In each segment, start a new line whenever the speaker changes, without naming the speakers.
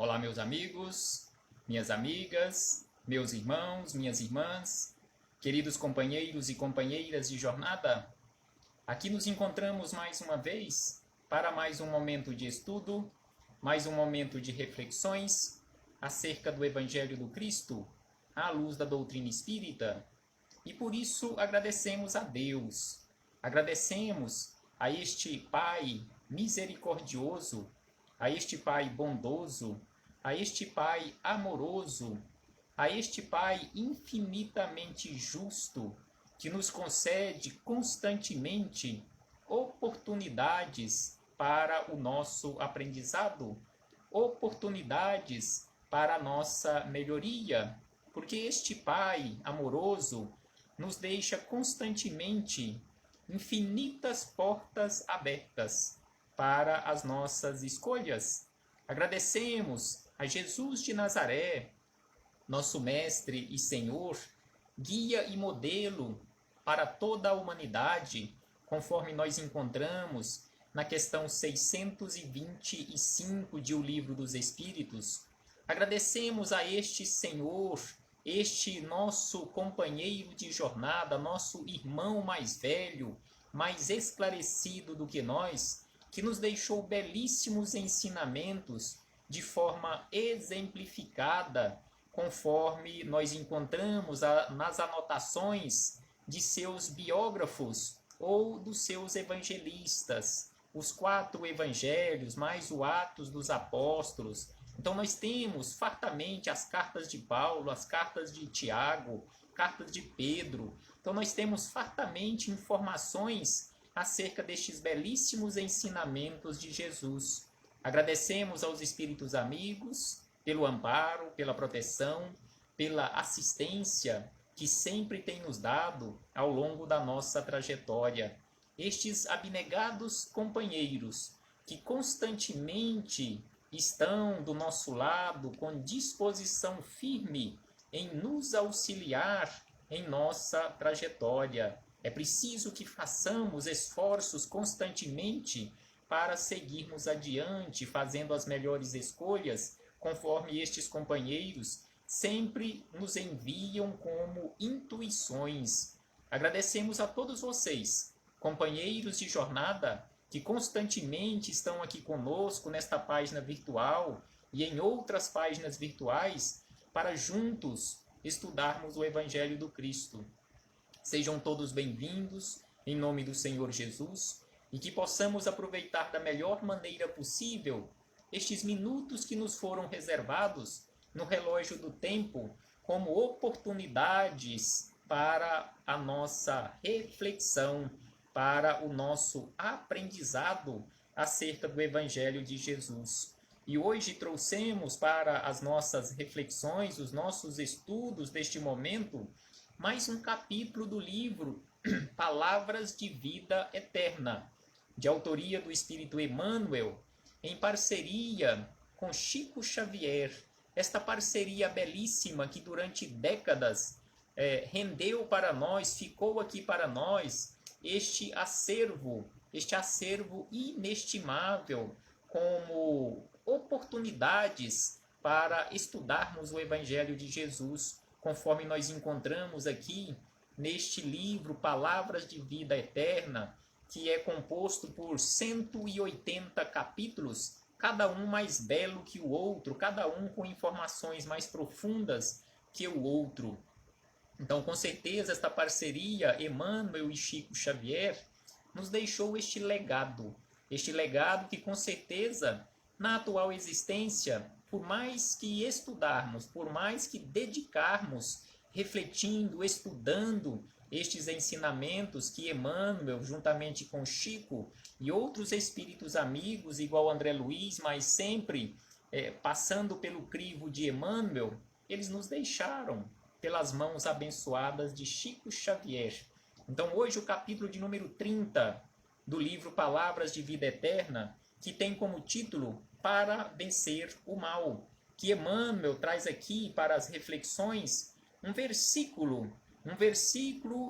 Olá, meus amigos, minhas amigas, meus irmãos, minhas irmãs, queridos companheiros e companheiras de jornada. Aqui nos encontramos mais uma vez para mais um momento de estudo, mais um momento de reflexões acerca do Evangelho do Cristo, à luz da doutrina espírita. E por isso agradecemos a Deus, agradecemos a este Pai misericordioso, a este Pai bondoso, a este Pai amoroso, a este Pai infinitamente justo, que nos concede constantemente oportunidades para o nosso aprendizado, oportunidades para a nossa melhoria, porque este Pai amoroso nos deixa constantemente infinitas portas abertas para as nossas escolhas. Agradecemos a Jesus de Nazaré, nosso Mestre e Senhor, guia e modelo para toda a humanidade, conforme nós encontramos na questão 625 de O Livro dos Espíritos. Agradecemos a este Senhor, este nosso companheiro de jornada, nosso irmão mais velho, mais esclarecido do que nós, que nos deixou belíssimos ensinamentos de forma exemplificada, conforme nós encontramos nas anotações de seus biógrafos ou dos seus evangelistas, os 4 evangelhos, mais o Atos dos Apóstolos. Então nós temos fartamente as cartas de Paulo, as cartas de Tiago, cartas de Pedro. Então nós temos fartamente informações acerca destes belíssimos ensinamentos de Jesus. Agradecemos aos espíritos amigos pelo amparo, pela proteção, pela assistência que sempre tem nos dado ao longo da nossa trajetória. Estes abnegados companheiros que constantemente estão do nosso lado com disposição firme em nos auxiliar em nossa trajetória. É preciso que façamos esforços constantemente para seguirmos adiante, fazendo as melhores escolhas, conforme estes companheiros sempre nos enviam como intuições. Agradecemos a todos vocês, companheiros de jornada, que constantemente estão aqui conosco nesta página virtual e em outras páginas virtuais, para juntos estudarmos o Evangelho do Cristo. Sejam todos bem-vindos, em nome do Senhor Jesus, e que possamos aproveitar da melhor maneira possível estes minutos que nos foram reservados no relógio do tempo como oportunidades para a nossa reflexão, para o nosso aprendizado acerca do Evangelho de Jesus. E hoje trouxemos para as nossas reflexões, os nossos estudos deste momento, mais um capítulo do livro Palavras de Vida Eterna, de autoria do Espírito Emmanuel, em parceria com Chico Xavier. Esta parceria belíssima que durante décadas rendeu para nós, ficou aqui para nós, este acervo inestimável, como oportunidades para estudarmos o Evangelho de Jesus, conforme nós encontramos aqui neste livro Palavras de Vida Eterna, que é composto por 180 capítulos, cada um mais belo que o outro, cada um com informações mais profundas que o outro. Então, com certeza, esta parceria, Emmanuel e Chico Xavier, nos deixou este legado que, com certeza, na atual existência, por mais que estudarmos, por mais que dedicarmos, refletindo, estudando estes ensinamentos que Emmanuel, juntamente com Chico e outros espíritos amigos, igual André Luiz, mas sempre passando pelo crivo de Emmanuel, eles nos deixaram pelas mãos abençoadas de Chico Xavier. Então hoje o capítulo de número 30 do livro Palavras de Vida Eterna, que tem como título Para Vencer o Mal, que Emmanuel traz aqui para as reflexões um versículo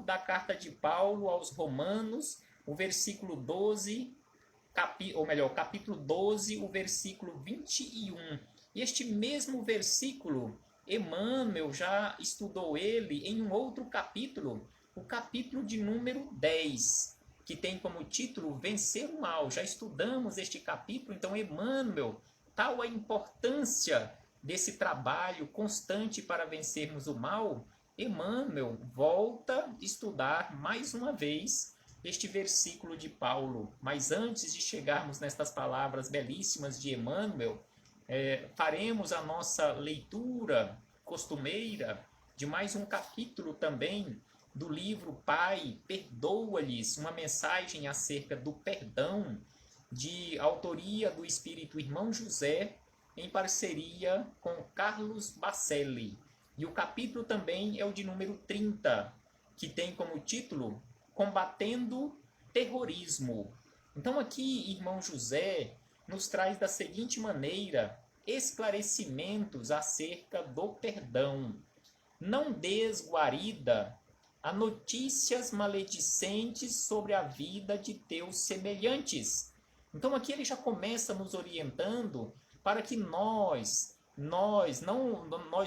da carta de Paulo aos Romanos, o versículo 12, capítulo 12, o versículo 21, E este mesmo versículo, Emmanuel já estudou ele em um outro capítulo, o capítulo de número 10, que tem como título Vencer o Mal. Já estudamos este capítulo, então Emmanuel, tal a importância desse trabalho constante para vencermos o mal, Emmanuel volta a estudar mais uma vez este versículo de Paulo. Mas antes de chegarmos nestas palavras belíssimas de Emmanuel, faremos a nossa leitura costumeira de mais um capítulo também do livro Pai, Perdoa-lhes, uma mensagem acerca do perdão, de autoria do Espírito Irmão José, em parceria com Carlos Bacelli. E o capítulo também é o de número 30, que tem como título Combatendo Terrorismo. Então aqui, Irmão José nos traz da seguinte maneira esclarecimentos acerca do perdão. Não des guarida a notícias maledicentes sobre a vida de teus semelhantes. Então aqui ele já começa nos orientando para que nós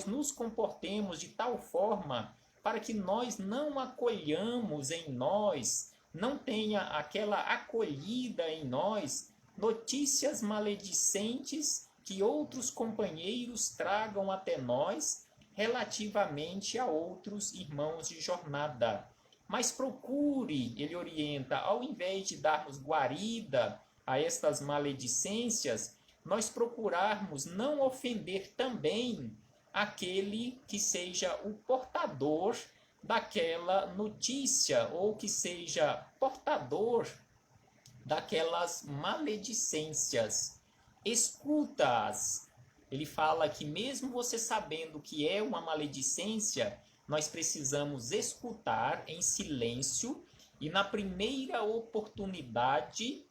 nos comportemos de tal forma para que nós não acolhamos em nós, não tenha aquela acolhida em nós, notícias maledicentes que outros companheiros tragam até nós relativamente a outros irmãos de jornada. Mas procure, ele orienta, ao invés de darmos guarida a estas maledicências, nós procurarmos não ofender também aquele que seja o portador daquela notícia ou que seja portador daquelas maledicências. Escuta-as. Ele fala que mesmo você sabendo que é uma maledicência, nós precisamos escutar em silêncio e na primeira oportunidade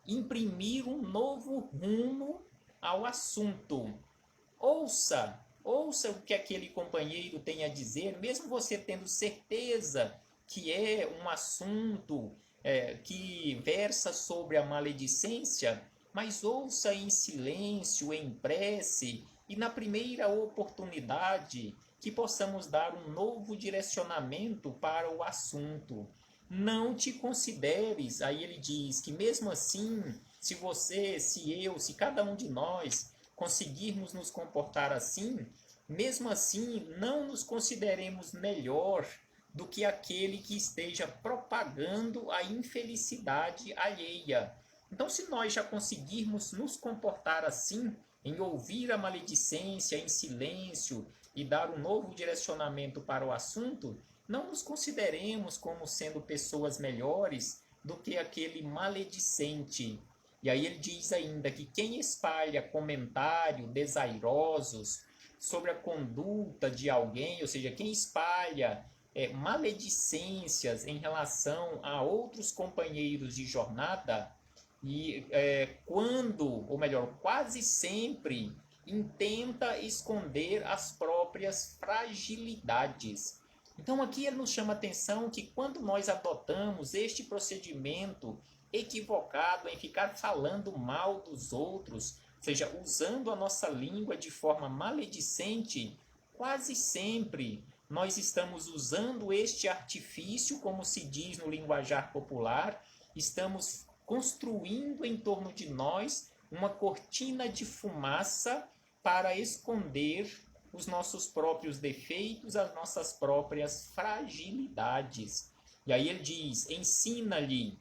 imprimir um novo rumo ao assunto. Ouça o que aquele companheiro tem a dizer, mesmo você tendo certeza que é um assunto que versa sobre a maledicência, mas ouça em silêncio, em prece, e na primeira oportunidade que possamos dar um novo direcionamento para o assunto. Não te consideres, aí ele diz que mesmo assim, se você, se eu, se cada um de nós conseguirmos nos comportar assim, mesmo assim não nos consideremos melhor do que aquele que esteja propagando a infelicidade alheia. Então, se nós já conseguirmos nos comportar assim, em ouvir a maledicência em silêncio e dar um novo direcionamento para o assunto, não nos consideremos como sendo pessoas melhores do que aquele maledicente. E aí ele diz ainda que quem espalha comentários desairosos sobre a conduta de alguém, ou seja, quem espalha maledicências em relação a outros companheiros de jornada, e quando, ou melhor, quase sempre, intenta esconder as próprias fragilidades. Então aqui ele nos chama a atenção que quando nós adotamos este procedimento equivocado em ficar falando mal dos outros, ou seja, usando a nossa língua de forma maledicente, quase sempre nós estamos usando este artifício, como se diz no linguajar popular, estamos construindo em torno de nós uma cortina de fumaça para esconder os nossos próprios defeitos, as nossas próprias fragilidades. E aí ele diz, ensina-lhe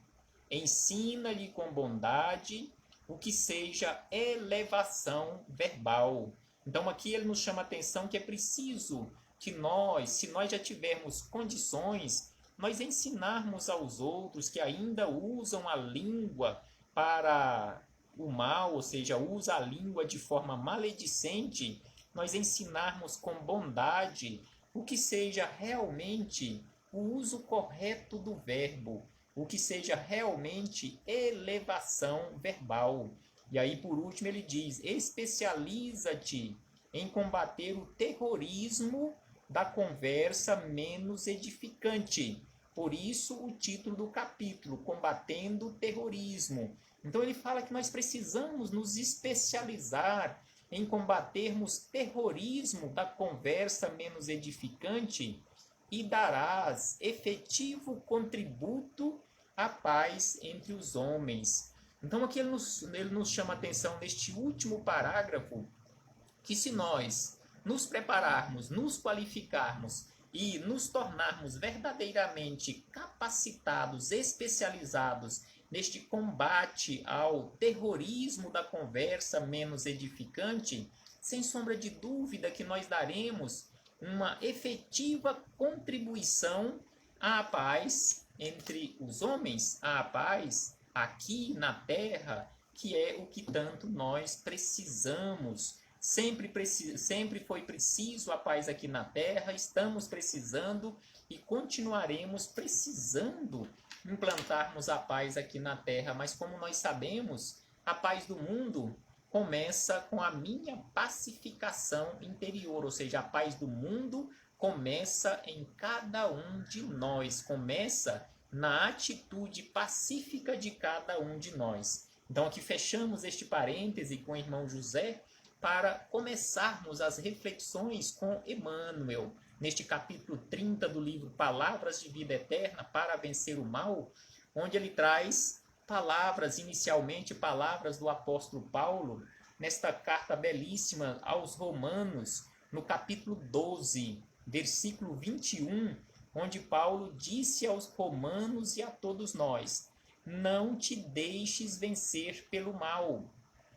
com bondade o que seja elevação verbal. Então aqui ele nos chama a atenção que é preciso que nós, se nós já tivermos condições, nós ensinarmos aos outros que ainda usam a língua para o mal, ou seja, usa a língua de forma maledicente, nós ensinarmos com bondade o que seja realmente o uso correto do verbo, o que seja realmente elevação verbal. E aí, por último, ele diz, especializa-te em combater o terrorismo da conversa menos edificante. Por isso o título do capítulo, Combatendo o Terrorismo. Então ele fala que nós precisamos nos especializar em combatermos terrorismo da conversa menos edificante e darás efetivo contributo à paz entre os homens. Então aqui ele nos chama a atenção neste último parágrafo, que se nós nos prepararmos, nos qualificarmos e nos tornarmos verdadeiramente capacitados, especializados neste combate ao terrorismo da conversa menos edificante, sem sombra de dúvida que nós daremos uma efetiva contribuição à paz entre os homens, à paz aqui na terra, que é o que tanto nós precisamos. Sempre foi preciso a paz aqui na terra, estamos precisando e continuaremos precisando implantarmos a paz aqui na terra. Mas como nós sabemos, a paz do mundo começa com a minha pacificação interior, ou seja, a paz do mundo começa em cada um de nós, começa na atitude pacífica de cada um de nós. Então aqui fechamos este parêntese com o irmão José, para começarmos as reflexões com Emmanuel, neste capítulo 30 do livro Palavras de Vida Eterna para Vencer o Mal, onde ele traz palavras, inicialmente palavras do apóstolo Paulo, nesta carta belíssima aos Romanos, no capítulo 12, versículo 21, onde Paulo disse aos romanos e a todos nós: não te deixes vencer pelo mal,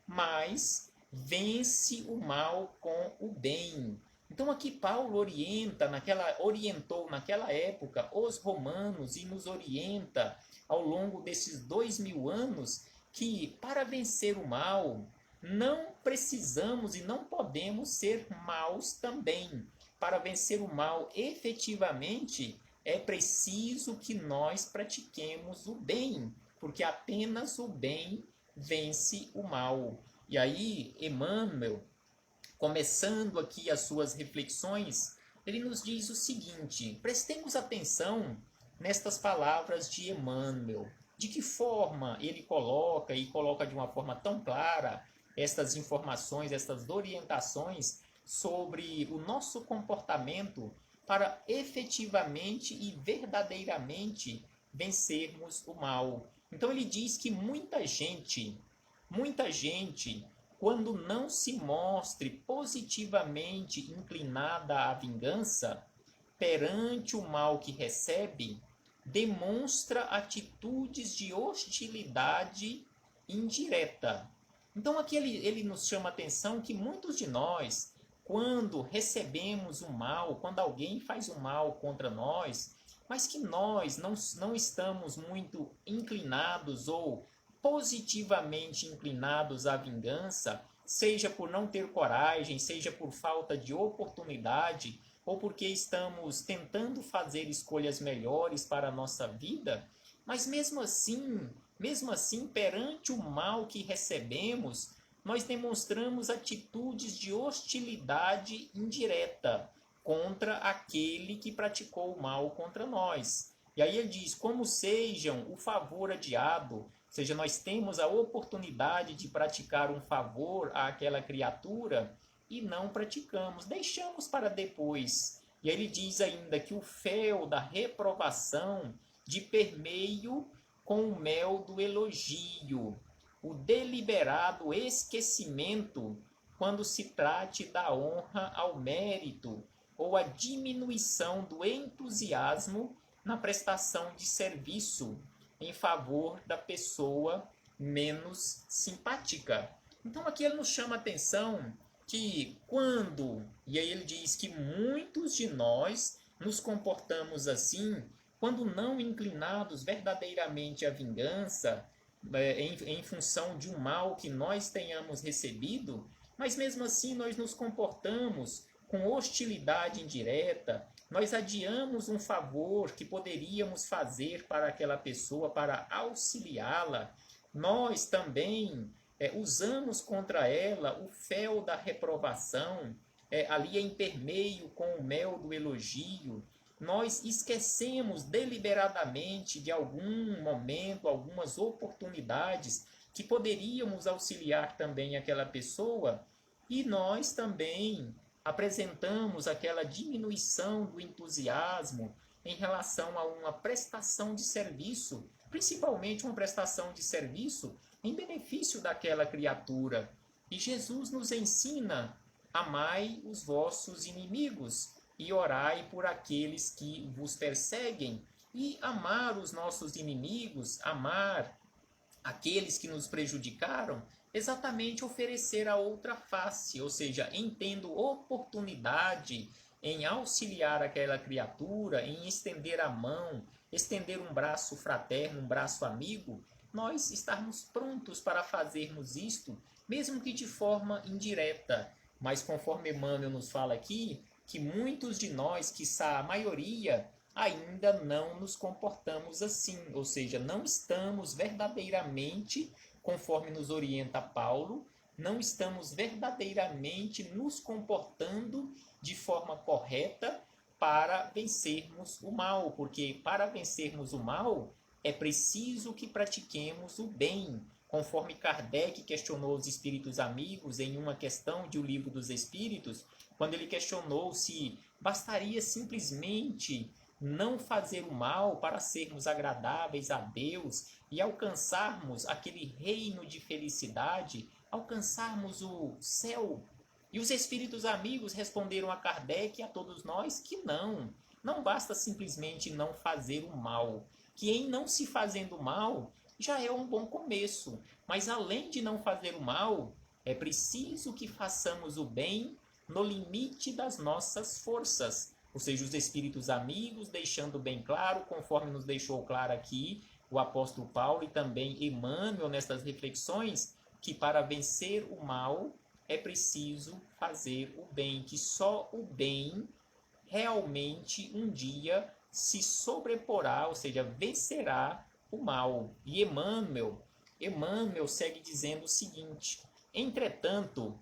mas vence o mal com o bem. Então aqui Paulo orientou naquela época os romanos e nos orienta ao longo desses 2000 anos que para vencer o mal não precisamos e não podemos ser maus também. Para vencer o mal efetivamente é preciso que nós pratiquemos o bem, porque apenas o bem vence o mal. E aí, Emmanuel, começando aqui as suas reflexões, ele nos diz o seguinte: prestemos atenção nestas palavras de Emmanuel. De que forma ele coloca, e coloca de uma forma tão clara, estas informações, estas orientações sobre o nosso comportamento para efetivamente e verdadeiramente vencermos o mal. Então ele diz que muita gente, quando não se mostre positivamente inclinada à vingança, perante o mal que recebe, demonstra atitudes de hostilidade indireta. Então aqui ele nos chama a atenção que muitos de nós, quando recebemos o mal, quando alguém faz o mal contra nós, mas que nós não estamos muito inclinados ou positivamente inclinados à vingança, seja por não ter coragem, seja por falta de oportunidade, ou porque estamos tentando fazer escolhas melhores para a nossa vida, mas mesmo assim, perante o mal que recebemos, nós demonstramos atitudes de hostilidade indireta contra aquele que praticou o mal contra nós. E aí ele diz, como sejam o favor adiado, ou seja, nós temos a oportunidade de praticar um favor àquela criatura e não praticamos, deixamos para depois. E aí ele diz ainda que o fel da reprovação de permeio com o mel do elogio, o deliberado esquecimento quando se trate da honra ao mérito, ou a diminuição do entusiasmo na prestação de serviço em favor da pessoa menos simpática. Então aqui ele nos chama a atenção que e aí ele diz que muitos de nós nos comportamos assim, quando não inclinados verdadeiramente à vingança, em função de um mal que nós tenhamos recebido, mas mesmo assim nós nos comportamos com hostilidade indireta, nós adiamos um favor que poderíamos fazer para aquela pessoa, para auxiliá-la, nós também usamos contra ela o fel da reprovação, ali em permeio com o mel do elogio, nós esquecemos deliberadamente de algum momento, algumas oportunidades que poderíamos auxiliar também aquela pessoa, E nós também apresentamos aquela diminuição do entusiasmo em relação a uma prestação de serviço, principalmente uma prestação de serviço em benefício daquela criatura. E Jesus nos ensina: amai os vossos inimigos e orai por aqueles que vos perseguem. E amar os nossos inimigos, amar aqueles que nos prejudicaram, exatamente oferecer a outra face, ou seja, em tendo oportunidade em auxiliar aquela criatura, em estender a mão, estender um braço fraterno, um braço amigo, nós estarmos prontos para fazermos isto, mesmo que de forma indireta. Mas conforme Emmanuel nos fala aqui, que muitos de nós, quiçá a maioria, ainda não nos comportamos assim, ou seja, não estamos verdadeiramente, conforme nos orienta Paulo, não estamos verdadeiramente nos comportando de forma correta para vencermos o mal, porque para vencermos o mal é preciso que pratiquemos o bem, conforme Kardec questionou os espíritos amigos em uma questão de O Livro dos Espíritos, quando ele questionou se bastaria simplesmente não fazer o mal para sermos agradáveis a Deus e alcançarmos aquele reino de felicidade, alcançarmos o céu. E os espíritos amigos responderam a Kardec e a todos nós que não basta simplesmente não fazer o mal, que em não se fazendo mal já é um bom começo, mas além de não fazer o mal, é preciso que façamos o bem no limite das nossas forças. Ou seja, os espíritos amigos deixando bem claro, conforme nos deixou claro aqui o apóstolo Paulo e também Emmanuel nestas reflexões, que para vencer o mal é preciso fazer o bem, que só o bem realmente um dia se sobreporá, ou seja, vencerá o mal. E Emmanuel segue dizendo o seguinte: entretanto,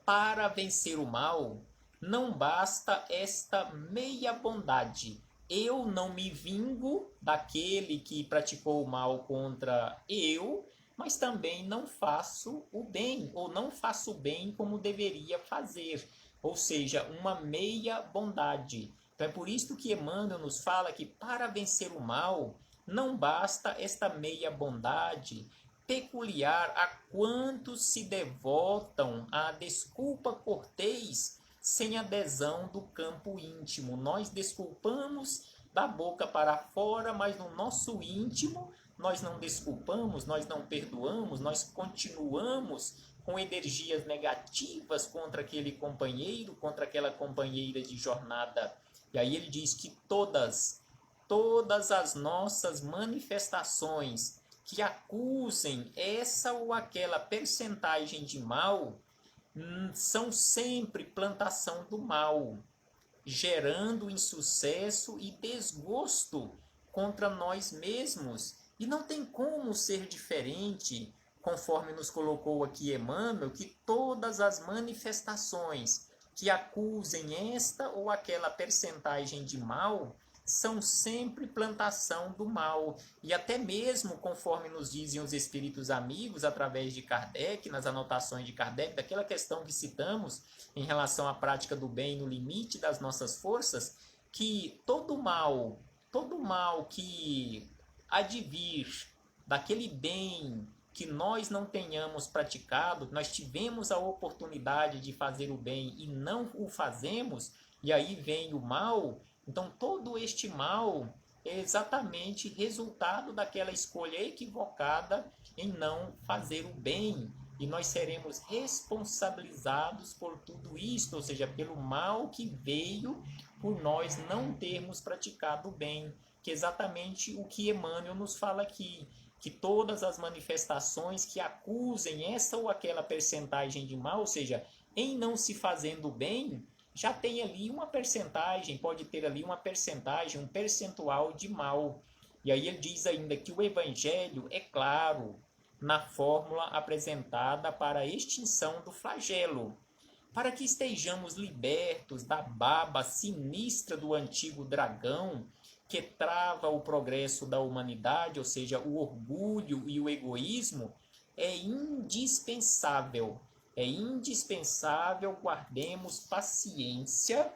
para vencer o mal, não basta esta meia bondade. Eu não me vingo daquele que praticou o mal contra eu, mas também não faço o bem, ou não faço o bem como deveria fazer. Ou seja, uma meia bondade. Então é por isso que Emmanuel nos fala que para vencer o mal, não basta esta meia bondade, peculiar a quantos se devotam à desculpa cortês sem adesão do campo íntimo. Nós desculpamos da boca para fora, mas no nosso íntimo nós não desculpamos, nós não perdoamos, nós continuamos com energias negativas contra aquele companheiro, contra aquela companheira de jornada. E aí ele diz que todas as nossas manifestações que acusem essa ou aquela percentagem de mal são sempre plantação do mal, gerando insucesso e desgosto contra nós mesmos. E não tem como ser diferente, conforme nos colocou aqui Emmanuel, que todas as manifestações que acusem esta ou aquela percentagem de mal são sempre plantação do mal. E até mesmo, conforme nos dizem os espíritos amigos, através de Kardec, nas anotações de Kardec, daquela questão que citamos em relação à prática do bem no limite das nossas forças, que todo mal que advir daquele bem que nós não tenhamos praticado, nós tivemos a oportunidade de fazer o bem e não o fazemos, e aí vem o mal. Então, todo este mal é exatamente resultado daquela escolha equivocada em não fazer o bem. E nós seremos responsabilizados por tudo isto, ou seja, pelo mal que veio por nós não termos praticado o bem. Que é exatamente o que Emmanuel nos fala aqui, que todas as manifestações que acusem essa ou aquela percentagem de mal, ou seja, em não se fazendo bem, já tem ali uma percentagem, pode ter ali uma percentagem, um percentual de mal. E aí ele diz ainda que o Evangelho é claro na fórmula apresentada para a extinção do flagelo, para que estejamos libertos da baba sinistra do antigo dragão que trava o progresso da humanidade, ou seja, o orgulho e o egoísmo. É indispensável É indispensável guardemos paciência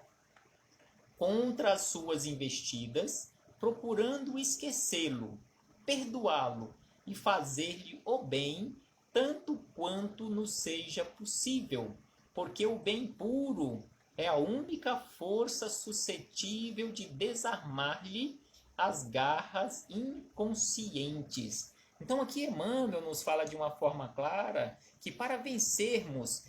contra as suas investidas, procurando esquecê-lo, perdoá-lo e fazer-lhe o bem, tanto quanto nos seja possível, porque o bem puro é a única força suscetível de desarmar-lhe as garras inconscientes. Então aqui Emmanuel nos fala de uma forma clara que para vencermos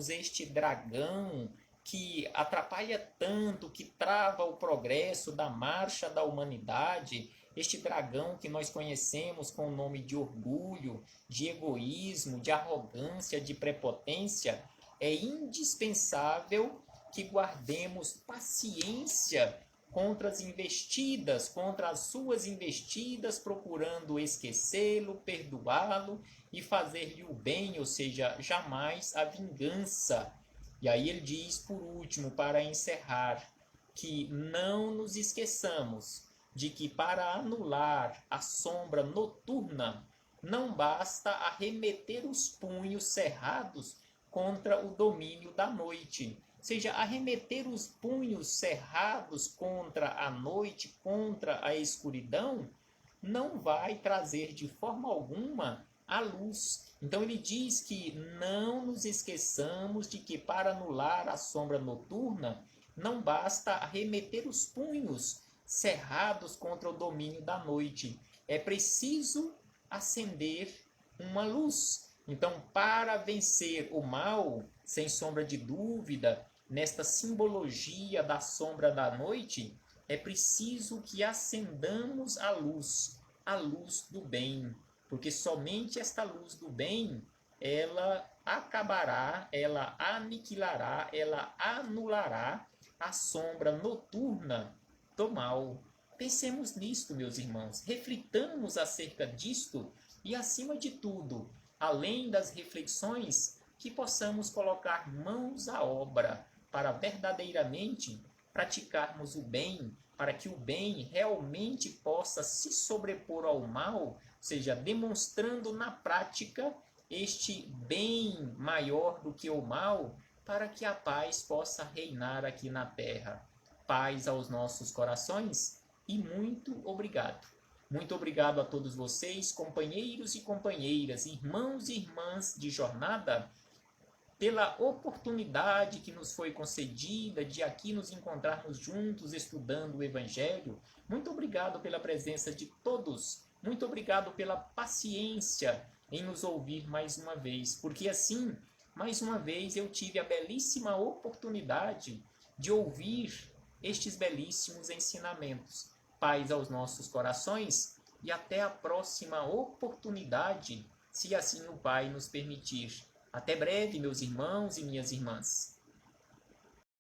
este dragão que atrapalha tanto, que trava o progresso da marcha da humanidade, este dragão que nós conhecemos com o nome de orgulho, de egoísmo, de arrogância, de prepotência, é indispensável que guardemos paciência contra as investidas, contra as suas investidas, procurando esquecê-lo, perdoá-lo e fazer-lhe o bem, ou seja, jamais a vingança. E aí ele diz, por último, para encerrar, que não nos esqueçamos de que para anular a sombra noturna, não basta arremeter os punhos cerrados contra o domínio da noite. Ou seja, arremeter os punhos cerrados contra a noite, contra a escuridão, não vai trazer de forma alguma a luz. Então ele diz que não nos esqueçamos de que para anular a sombra noturna, não basta arremeter os punhos cerrados contra o domínio da noite. É preciso acender uma luz. Então, para vencer o mal, sem sombra de dúvida, nesta simbologia da sombra da noite, é preciso que acendamos a luz do bem, porque somente esta luz do bem, ela acabará, ela aniquilará, ela anulará a sombra noturna do mal. Pensemos nisto, meus irmãos, reflitamos acerca disto e, acima de tudo, além das reflexões, que possamos colocar mãos à obra para verdadeiramente praticarmos o bem, para que o bem realmente possa se sobrepor ao mal, ou seja, demonstrando na prática este bem maior do que o mal, para que a paz possa reinar aqui na terra. Paz aos nossos corações e muito obrigado. Muito obrigado a todos vocês, companheiros e companheiras, irmãos e irmãs de jornada, pela oportunidade que nos foi concedida de aqui nos encontrarmos juntos estudando o Evangelho. Muito obrigado pela presença de todos. Muito obrigado pela paciência em nos ouvir mais uma vez, porque assim, mais uma vez, eu tive a belíssima oportunidade de ouvir estes belíssimos ensinamentos. Paz aos nossos corações e até a próxima oportunidade, se assim o Pai nos permitir. Até breve, meus irmãos e minhas irmãs.